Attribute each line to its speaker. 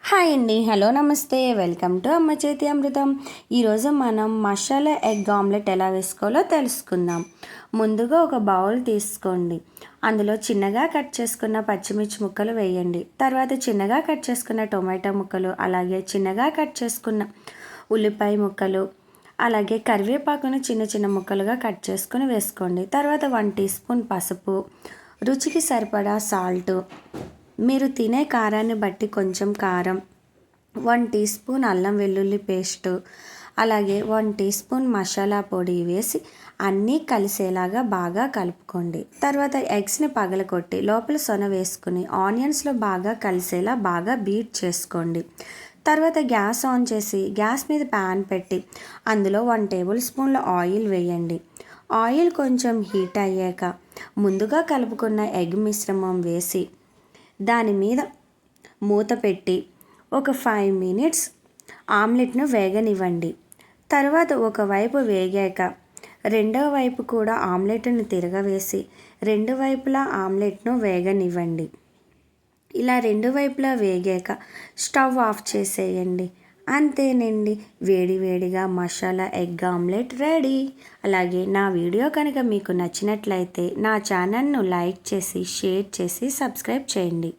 Speaker 1: Hi అండి, hello నమస్తే, welcome to అమ్మ చేతి అమృతం. ఈరోజు మనం మసాలా ఎగ్ ఆమ్లెట్ ఎలా వేసుకోవాలో తెలుసుకుందాం. ముందుగా ఒక బౌల్ తీసుకోండి. అందులో చిన్నగా కట్ చేసుకున్న పచ్చిమిర్చి ముక్కలు వేయండి. తర్వాత చిన్నగా కట్ చేసుకున్న టొమాటో ముక్కలు, అలాగే చిన్నగా కట్ చేసుకున్న ఉల్లిపాయ ముక్కలు, అలాగే కరివేపాకును చిన్న చిన్న ముక్కలుగా కట్ చేసుకుని వేసుకోండి. తర్వాత 1 టీ స్పూన్ పసుపు, రుచికి సరిపడా సాల్ట్, మీరు తినే కారాన్ని బట్టి కొంచెం కారం, 1 టీ స్పూన్ అల్లం వెల్లుల్లి పేస్టు, అలాగే 1 టీ స్పూన్ మసాలా పొడి వేసి అన్నీ కలిసేలాగా బాగా కలుపుకోండి. తర్వాత ఎగ్స్ని పగలగొట్టి లోపల సొన వేసుకుని ఆనియన్స్లో బాగా కలిసేలా బాగా బీట్ చేసుకోండి. తర్వాత గ్యాస్ ఆన్ చేసి గ్యాస్ మీద ప్యాన్ పెట్టి అందులో 1 టేబుల్ స్పూన్ల ఆయిల్ వేయండి. ఆయిల్ కొంచెం హీట్ అయ్యాక ముందుగా కలుపుకున్న ఎగ్ మిశ్రమం వేసి దాని మీద మూత పెట్టి ఒక 5 మినిట్స్ ఆమ్లెట్ను వేగనివ్వండి. తర్వాత ఒకవైపు వేగాక రెండవ వైపు కూడా ఆమ్లెట్ను తిరగవేసి 2 వైపులా ఆమ్లెట్ను వేగనివ్వండి. ఇలా 2 వైపులా వేగాక స్టవ్ ఆఫ్ చేసేయండి. అంతేనండి, వేడివేడిగా మసాలా ఎగ్ ఆమ్లెట్ రెడీ. అలాగే నా వీడియో కనుక మీకు నచ్చినట్లయితే నా ఛానల్ను లైక్ చేసి, షేర్ చేసి, సబ్స్క్రైబ్ చేయండి.